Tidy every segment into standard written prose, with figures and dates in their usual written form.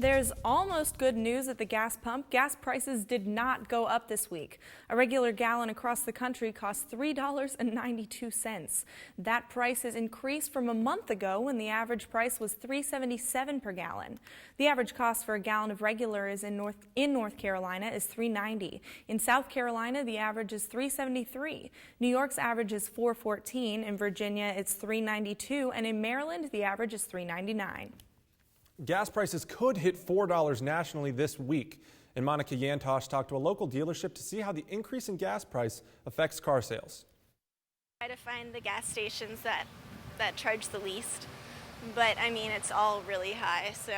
There's almost good news at the gas pump. Gas prices did not go up this week. A regular gallon across the country costs $3.92. That price has increased from a month ago when the average price was $3.77 per gallon. The average cost for a gallon of regular is in North Carolina is $3.90. In South Carolina, the average is $3.73. New York's average is $4.14. In Virginia, it's $3.92. And in Maryland, the average is $3.99. Gas prices could hit $4 nationally this week, and Monica Yantosh talked to a local dealership to see how the increase in gas price affects car sales. Try to find the gas stations that charge the least, but I mean it's all really high, so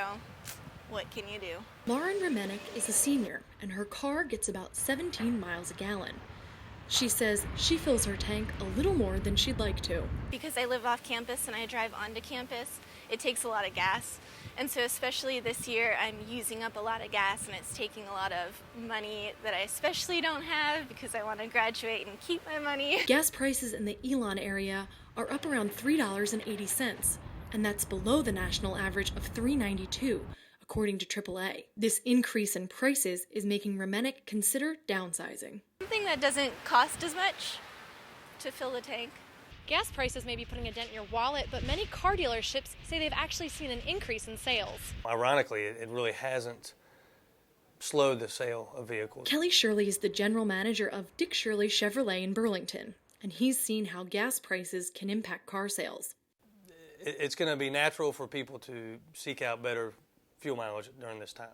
what can you do? Lauren Romanek is a senior, and her car gets about 17 miles a gallon. She says she fills her tank a little more than she'd like to. Because I live off campus and I drive onto campus, it takes a lot of gas. And so especially this year, I'm using up a lot of gas and it's taking a lot of money that I especially don't have because I want to graduate and keep my money. Gas prices in the Elon area are up around $3.80, and that's below the national average of $3.92, according to AAA. This increase in prices is making Romanek consider downsizing. Something that doesn't cost as much to fill the tank. Gas prices may be putting a dent in your wallet, but many car dealerships say they've actually seen an increase in sales. Ironically, it really hasn't slowed the sale of vehicles. Kelly Shirley is the general manager of Dick Shirley Chevrolet in Burlington, and he's seen how gas prices can impact car sales. It's going to be natural for people to seek out better fuel mileage during this time.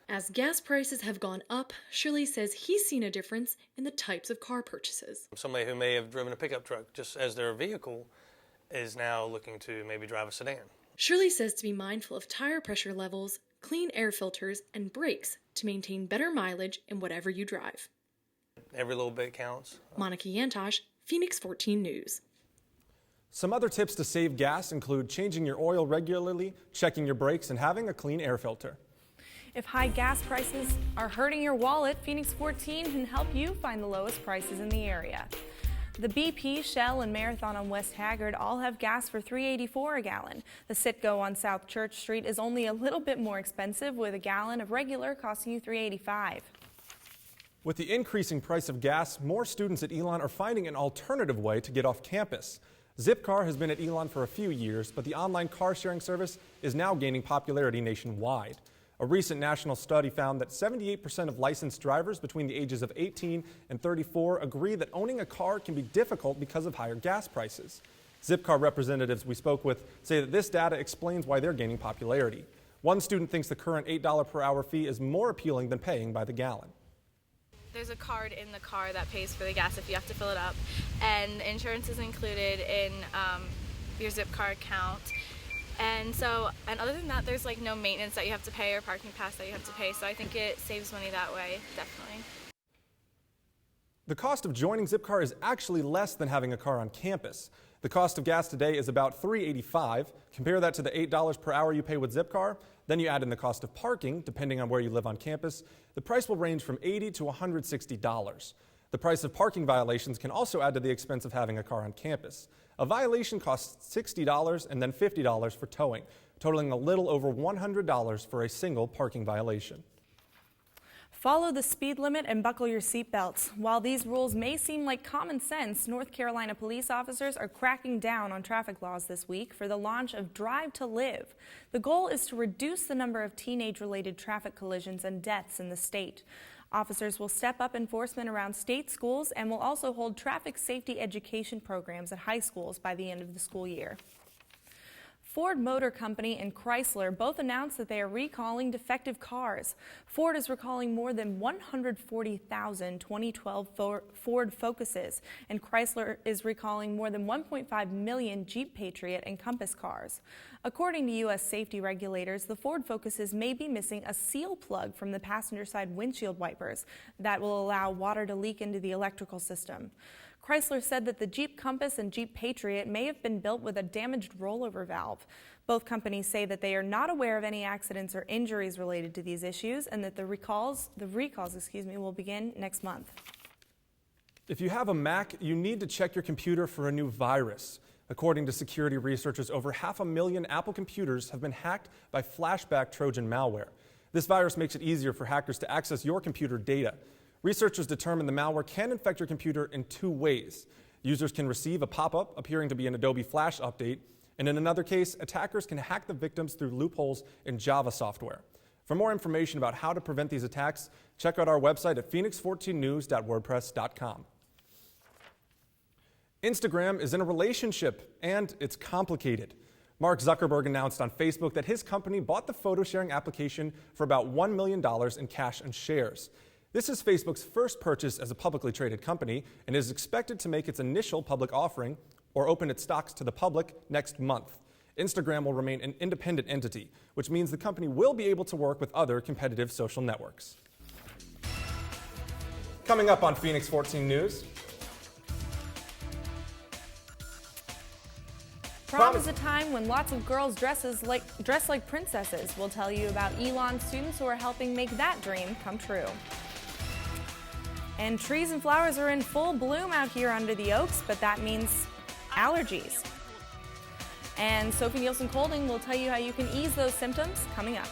As gas prices have gone up, Shirley says he's seen a difference in the types of car purchases. Somebody who may have driven a pickup truck just as their vehicle is now looking to maybe drive a sedan. Shirley says to be mindful of tire pressure levels, clean air filters, and brakes to maintain better mileage in whatever you drive. Every little bit counts. Monica Yantosh, Phoenix14 News. Some other tips to save gas include changing your oil regularly, checking your brakes, and having a clean air filter. If high gas prices are hurting your wallet, Phoenix14 can help you find the lowest prices in the area. The BP, Shell, and Marathon on West Haggard all have gas for $3.84 a gallon. The Citgo on South Church Street is only a little bit more expensive, with a gallon of regular costing you $3.85. With the increasing price of gas, more students at Elon are finding an alternative way to get off campus. Zipcar has been at Elon for a few years, but the online car sharing service is now gaining popularity nationwide. A recent national study found that 78% of licensed drivers between the ages of 18 and 34 agree that owning a car can be difficult because of higher gas prices. Zipcar representatives we spoke with say that this data explains why they're gaining popularity. One student thinks the current $8 per hour fee is more appealing than paying by the gallon. There's a card in the car that pays for the gas if you have to fill it up, and insurance is included in your Zipcar account. And other than that, there's like no maintenance that you have to pay or parking pass that you have to pay. So I think it saves money that way, definitely. The cost of joining Zipcar is actually less than having a car on campus. The cost of gas today is about $3.85. Compare that to the $8 per hour you pay with Zipcar. Then you add in the cost of parking, depending on where you live on campus. The price will range from $80 to $160. The price of parking violations can also add to the expense of having a car on campus. A violation costs $60 and then $50 for towing, totaling a little over $100 for a single parking violation. Follow the speed limit and buckle your seatbelts. While these rules may seem like common sense, North Carolina police officers are cracking down on traffic laws this week for the launch of Drive to Live. The goal is to reduce the number of teenage-related traffic collisions and deaths in the state. Officers will step up enforcement around state schools and will also hold traffic safety education programs at high schools by the end of the school year. Ford Motor Company and Chrysler both announced that they are recalling defective cars. Ford is recalling more than 140,000 2012 Ford Focuses, and Chrysler is recalling more than 1.5 million Jeep Patriot and Compass cars. According to U.S. safety regulators, the Ford Focuses may be missing a seal plug from the passenger side windshield wipers that will allow water to leak into the electrical system. Chrysler said that the Jeep Compass and Jeep Patriot may have been built with a damaged rollover valve. Both companies say that they are not aware of any accidents or injuries related to these issues, and that the recalls will begin next month. If you have a Mac, you need to check your computer for a new virus. According to security researchers, over 500,000 Apple computers have been hacked by flashback Trojan malware. This virus makes it easier for hackers to access your computer data. Researchers determined the malware can infect your computer in two ways. Users can receive a pop-up appearing to be an Adobe Flash update, and in another case, attackers can hack the victims through loopholes in Java software. For more information about how to prevent these attacks, check out our website at phoenix14news.wordpress.com. Instagram is in a relationship, and it's complicated. Mark Zuckerberg announced on Facebook that his company bought the photo-sharing application for about $1 million in cash and shares. This is Facebook's first purchase as a publicly traded company and is expected to make its initial public offering or open its stocks to the public next month. Instagram will remain an independent entity, which means the company will be able to work with other competitive social networks. Coming up on Phoenix 14 News. Prom is a time when lots of girls dress like princesses. We'll tell you about Elon students who are helping make that dream come true. And trees and flowers are in full bloom out here under the oaks, but that means allergies. And Sophie Nielsen-Colding will tell you how you can ease those symptoms coming up.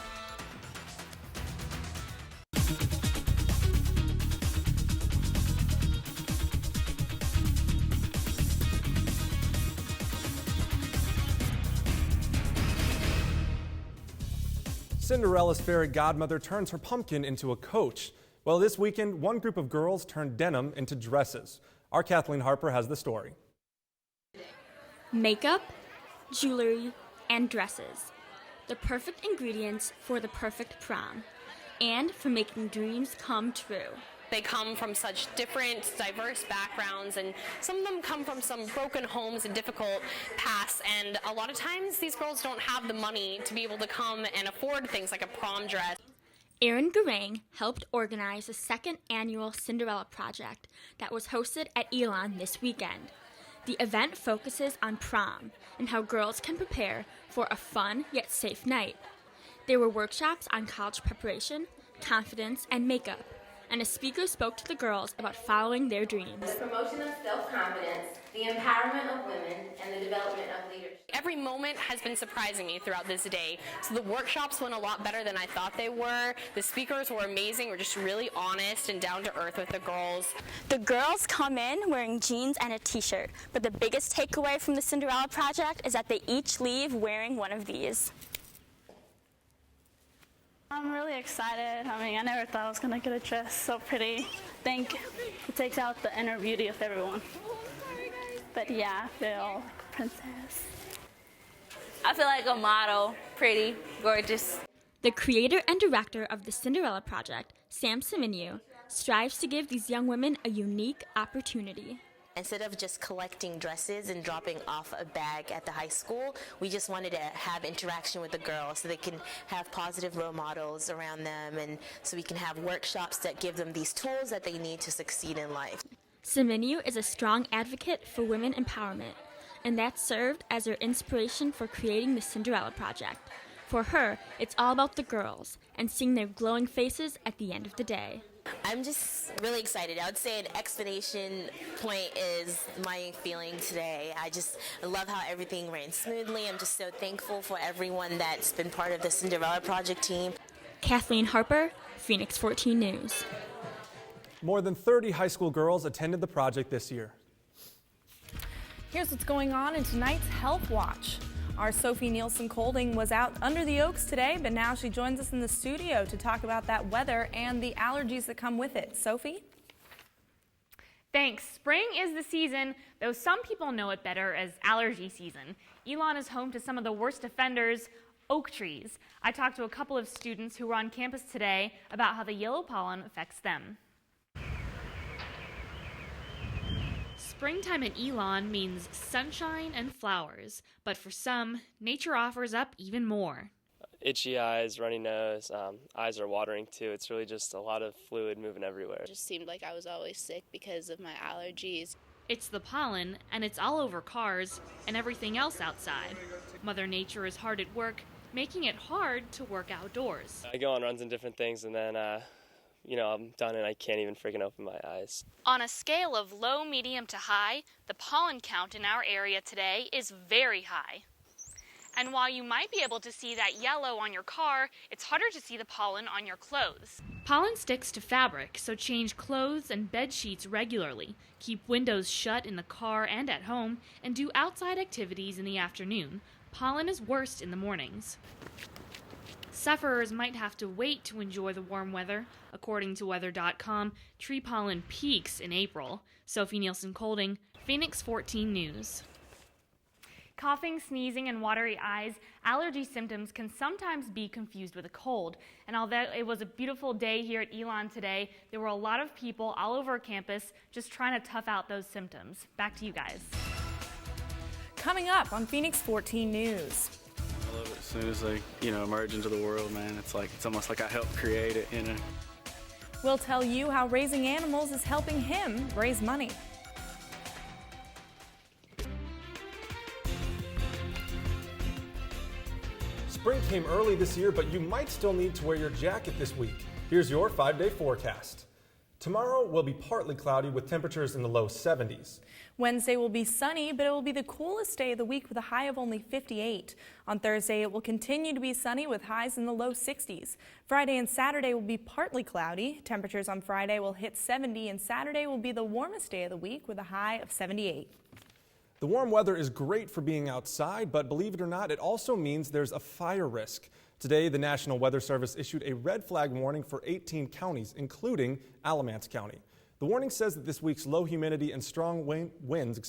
Cinderella's fairy godmother turns her pumpkin into a coach. Well, this weekend, one group of girls turned denim into dresses. Our Kathleen Harper has the story. Makeup, jewelry, and dresses. The perfect ingredients for the perfect prom, and for making dreams come true. They come from such different, diverse backgrounds, and some of them come from some broken homes and difficult pasts, and a lot of times these girls don't have the money to be able to come and afford things like a prom dress. Erin Garang helped organize the second annual Cinderella project that was hosted at Elon this weekend. The event focuses on prom and how girls can prepare for a fun yet safe night. There were workshops on college preparation, confidence, and makeup, and a speaker spoke to the girls about following their dreams. The promotion of self-confidence, the empowerment of women, and the development of leadership. Every moment has been surprising me throughout this day. So the workshops went a lot better than I thought they were. The speakers were amazing. We're just really honest and down to earth with the girls. The girls come in wearing jeans and a t-shirt, but the biggest takeaway from the Cinderella project is that they each leave wearing one of these. I'm really excited. I never thought I was going to get a dress so pretty. I think it takes out the inner beauty of everyone. But yeah, they're all princess. I feel like a model, pretty, gorgeous. The creator and director of the Cinderella project, Sam Simoniu, strives to give these young women a unique opportunity. Instead of just collecting dresses and dropping off a bag at the high school, we just wanted to have interaction with the girls so they can have positive role models around them, and so we can have workshops that give them these tools that they need to succeed in life. Simoniu is a strong advocate for women empowerment, and that served as her inspiration for creating the Cinderella project. For her, it's all about the girls and seeing their glowing faces at the end of the day. I'm just really excited. I would say an exclamation point is my feeling today. I love how everything ran smoothly. I'm just so thankful for everyone that's been part of the Cinderella Project team. Kathleen Harper, Phoenix 14 News. More than 30 high school girls attended the project this year. Here's what's going on in tonight's Health Watch. Our Sophie Nielsen-Colding was out under the oaks today, but now she joins us in the studio to talk about that weather and the allergies that come with it. Sophie? Thanks. Spring is the season, though some people know it better as allergy season. Elon is home to some of the worst offenders, oak trees. I talked to a couple of students who were on campus today about how the yellow pollen affects them. Springtime at Elon means sunshine and flowers, but for some, nature offers up even more. Itchy eyes, runny nose, eyes are watering too. It's really just a lot of fluid moving everywhere. It just seemed like I was always sick because of my allergies. It's the pollen, and it's all over cars and everything else outside. Mother Nature is hard at work, making it hard to work outdoors. I go on runs and different things, and then I'm done and I can't even freaking open my eyes. On a scale of low, medium to high, the pollen count in our area today is very high. And while you might be able to see that yellow on your car, it's harder to see the pollen on your clothes. Pollen sticks to fabric, so change clothes and bed sheets regularly. Keep windows shut in the car and at home, and do outside activities in the afternoon. Pollen is worst in the mornings. Sufferers might have to wait to enjoy the warm weather. According to weather.com, tree pollen peaks in April. Sophie Nielsen-Colding, Phoenix14 News. Coughing, sneezing, and watery eyes, allergy symptoms can sometimes be confused with a cold. And although it was a beautiful day here at Elon today, there were a lot of people all over campus just trying to tough out those symptoms. Back to you guys. Coming up on Phoenix14 News. I love it as soon as they, emerge into the world, man. It's almost like I helped create it, We'll tell you how raising animals is helping him raise money. Spring came early this year, but you might still need to wear your jacket this week. Here's your 5-day forecast. Tomorrow will be partly cloudy with temperatures in the low 70s. Wednesday will be sunny, but it will be the coolest day of the week with a high of only 58. On Thursday, it will continue to be sunny with highs in the low 60s. Friday and Saturday will be partly cloudy. Temperatures on Friday will hit 70, and Saturday will be the warmest day of the week with a high of 78. The warm weather is great for being outside, but believe it or not, it also means there's a fire risk. Today, the National Weather Service issued a red flag warning for 18 counties, including Alamance County. The warning says that this week's low humidity and strong winds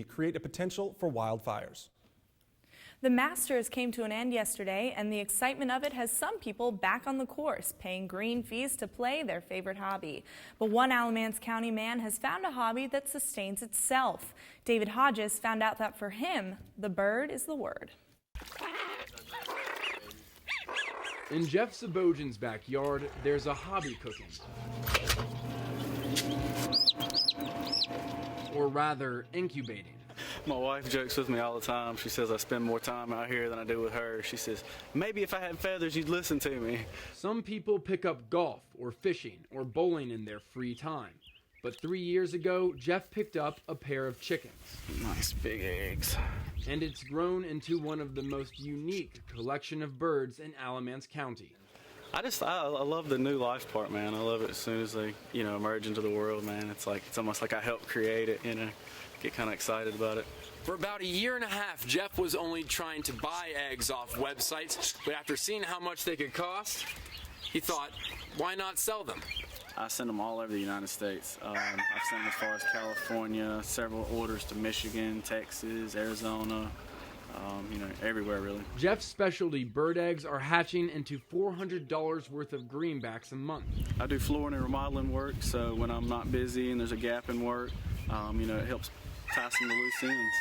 create a potential for wildfires. The Masters came to an end yesterday, and the excitement of it has some people back on the course, paying green fees to play their favorite hobby. But one Alamance County man has found a hobby that sustains itself. David Hodges found out that for him, the bird is the word. In Jeff Sabojan's backyard, there's a hobby cooking. Or rather, incubating. My wife jokes with me all the time. She says I spend more time out here than I do with her. She says, maybe if I had feathers, you'd listen to me. Some people pick up golf or fishing or bowling in their free time. But 3 years ago, Jeff picked up a pair of chickens. Nice big eggs. And it's grown into one of the most unique collection of birds in Alamance County. I love the new life part, man. I love it as soon as they, emerge into the world, man. It's almost like I helped create it, Get kind of excited about it. For about a year and a half, Jeff was only trying to buy eggs off websites, but after seeing how much they could cost, he thought, why not sell them? I send them all over the United States. I've sent them as far as California, several orders to Michigan, Texas, Arizona, everywhere really. Jeff's specialty bird eggs are hatching into $400 worth of greenbacks a month. I do flooring and remodeling work, so when I'm not busy and there's a gap in work, it helps tie some of the loose ends.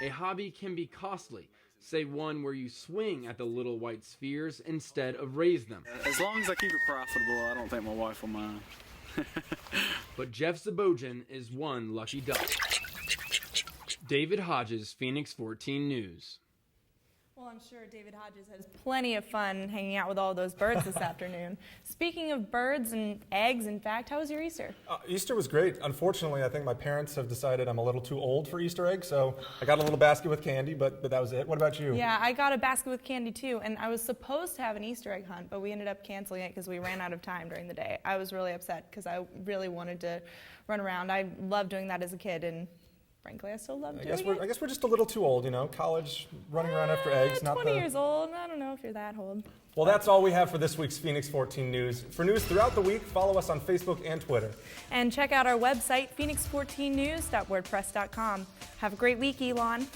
A hobby can be costly. Say one where you swing at the little white spheres instead of raise them. As long as I keep it profitable, I don't think my wife will mind. But Jeff Sabojan is one lucky duck. David Hodges, Phoenix14 News. Well, I'm sure David Hodges has plenty of fun hanging out with all those birds this afternoon. Speaking of birds and eggs, in fact, how was your Easter? Easter was great. Unfortunately, I think my parents have decided I'm a little too old for Easter eggs, so I got a little basket with candy, but that was it. What about you? Yeah, I got a basket with candy too, and I was supposed to have an Easter egg hunt, but we ended up canceling it because we ran out of time during the day. I was really upset because I really wanted to run around. I loved doing that as a kid, and frankly, I still love doing it. I guess we're just a little too old, college, running around after eggs. 20 years old. I don't know if you're that old. Well, that's all we have for this week's Phoenix14 News. For news throughout the week, follow us on Facebook and Twitter. And check out our website, phoenix14news.wordpress.com. Have a great week, Elon.